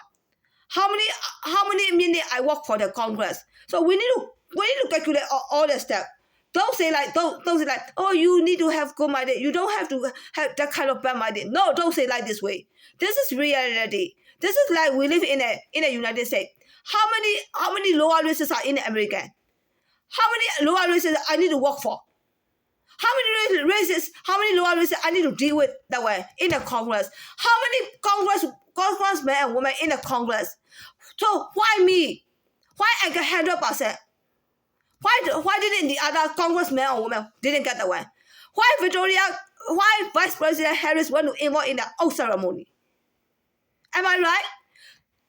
How many minutes I work for the Congress. So we need to calculate all the steps. Don't say like oh, you need to have good minded. You don't have to have that kind of bad minded. No, don't say like this way. This is reality. This is like we live in a United States. How many lower races are in America? How many lower races I need to work for? How many lower races I need to deal with that way in the Congress? How many congressmen and women in the Congress? So why me? Why I can handle myself? Why didn't the other congressmen or women didn't get that one? Why Vice President Harris want to involve in the oath ceremony? Am I right?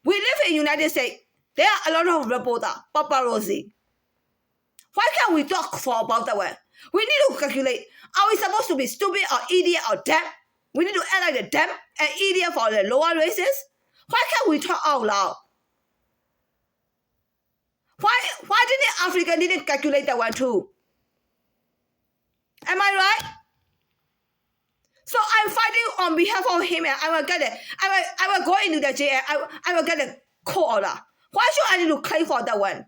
We live in the United States. There are a lot of reporters, paparazzi. Why can't we talk for about that one? We need to calculate. Are we supposed to be stupid or idiot or dumb? We need to act like the dumb and idiot for the lower races? Why can't we talk out loud? Why didn't Africa didn't calculate that one too? Am I right? So I'm fighting on behalf of him, and I will get it. I will go into the jail. I will get a court order. Why should I need to claim for that one?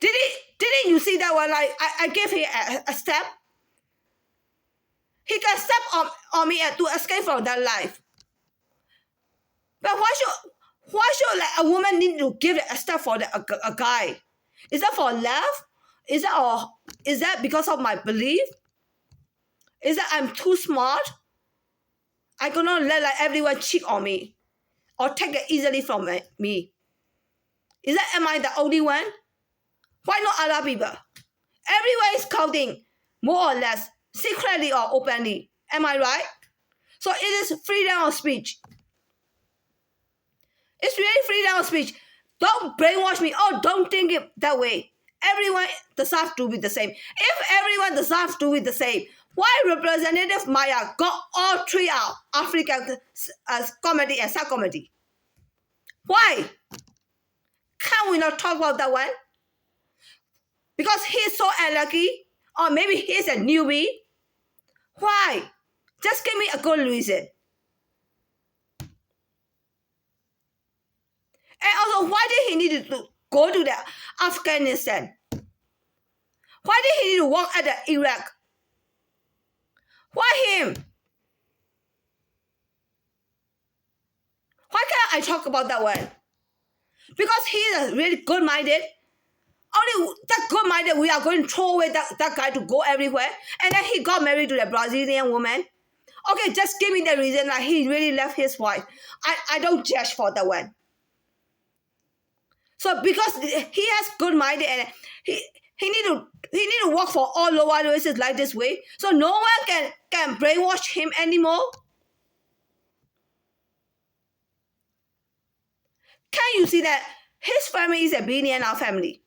Didn't you see that one? Like I gave him a step. He can step on me to escape from that life. But why should like a woman need to give a step for a guy? Is that for love? Is that because of my belief? Is that I'm too smart? I cannot let like everyone cheat on me or take it easily from me. Is that am I the only one? Why not other people? Everyone is counting more or less, secretly or openly. Am I right? So it is freedom of speech. It's really freedom of speech. Don't brainwash me. Oh, don't think it that way. Everyone deserves to be the same. If everyone deserves to be the same, why Representative Maya got all three out, African comedy and subcommittee? Why? Can we not talk about that one? Because he's so unlucky? Or maybe he's a newbie? Why? Just give me a good reason. And also, why did he need to go to the Afghanistan? Why did he need to work at the Iraq? Why him? Why can't I talk about that one? Because he is really good-minded. Only that good-minded, we are going to throw away that guy to go everywhere. And then he got married to the Brazilian woman. Okay, just give me the reason that he really left his wife. I don't judge for that one. So because he has good-minded and he need to work for all lower races like this way, so no one can brainwash him anymore. Can you see that his family is a billionaire family?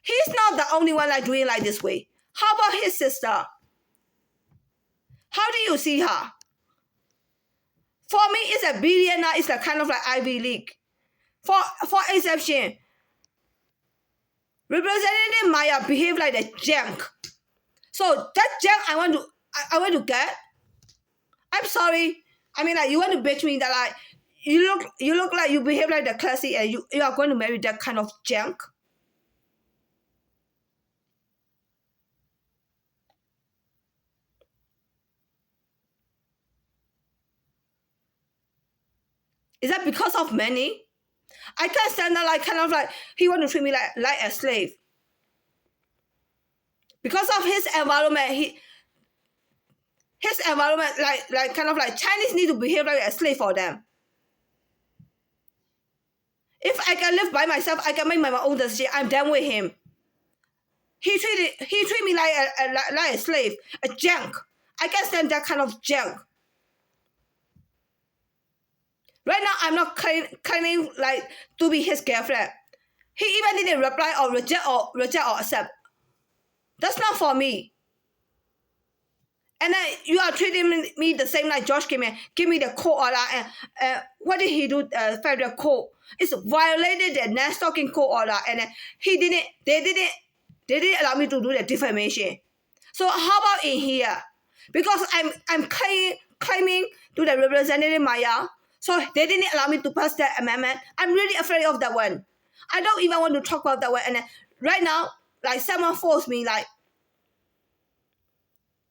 He's not the only one like doing like this way. How about his sister? How do you see her? For me, it's a billionaire. It's a kind of like Ivy League. For exception, Representative Maya behave like the junk. So that junk I want to get. I'm sorry. I mean, like you want to bitch me that like you look like you behave like the classy and you are going to marry that kind of junk. Is that because of money? I can't stand that like kind of like he want to treat me like a slave. Because of his environment, his environment like kind of like Chinese need to behave like a slave for them. If I can live by myself, I can make my own decision. I'm done with him. He treat me like a slave, a junk. I can't stand that kind of junk. Right now, I'm not claiming like to be his girlfriend. He even didn't reply or reject or accept. That's not for me. And then you are treating me the same like Josh give me the court order and what did he do? Federal court it's violated the non-stalking court order and they didn't allow me to do the defamation. So how about in here? Because I'm claiming to the Representative Maya. So they didn't allow me to pass that amendment. I'm really afraid of that one. I don't even want to talk about that one. And right now, like someone forced me, like,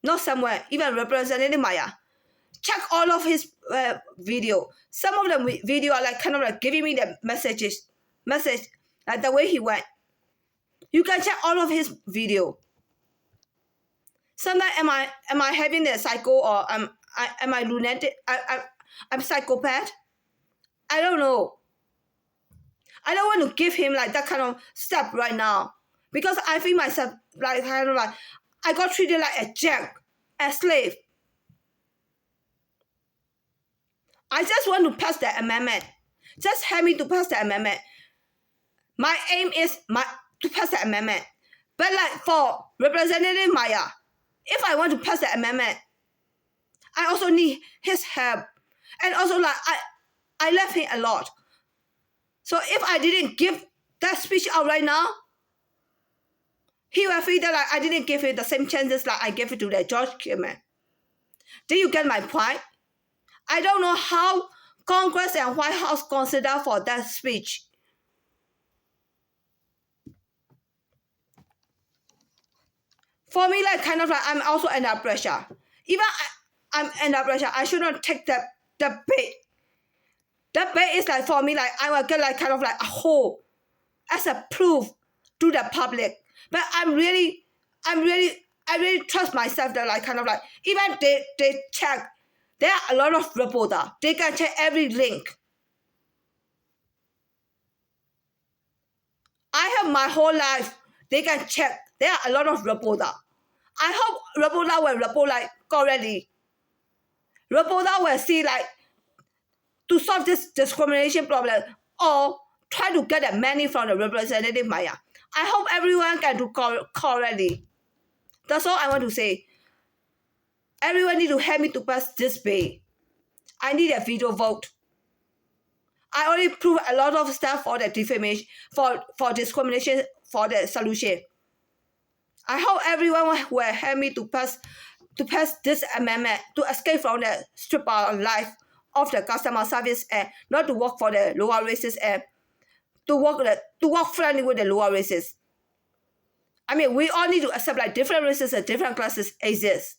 not somewhere, even Representative Maya, check all of his video. Some of the video are like kind of like giving me the message, like the way he went. You can check all of his video. Sometimes am I having the psycho, or am I lunatic? I'm psychopath. I don't know. I don't want to give him like that kind of step right now, because I feel myself like kind of like I got treated like a jack, a slave. I just want to pass the amendment. Just help me to pass the amendment. My aim is to pass the amendment. But like for Representative Maya, if I want to pass the amendment, I also need his help. And also like I love him a lot. So if I didn't give that speech out right now, he will feel that like I didn't give him the same chances like I gave it to the George Kirkman. Do you get my point? I don't know how Congress and White House consider for that speech. For me, like kind of like I'm also under pressure. Even I'm under pressure. I should not take the bait. That bait is like for me, like I will get like kind of like a hole as a proof to the public. But I really trust myself that like kind of like even they check. There are a lot of reporters. They can check every link. I have my whole life. They can check. There are a lot of reporters. I hope reporters will report like correctly. Reporters will see like to solve this discrimination problem or try to get the money from the Representative Maya. I hope everyone can do correctly. That's all I want to say. Everyone need to help me to pass this bill. I need a veto vote. I already proved a lot of stuff for the defamation, for discrimination, for the solution. I hope everyone will help me to pass this amendment to escape from the stripper life of the customer service and not to work for the lower races and to work friendly with the lower races. I mean, we all need to accept like different races and different classes exist.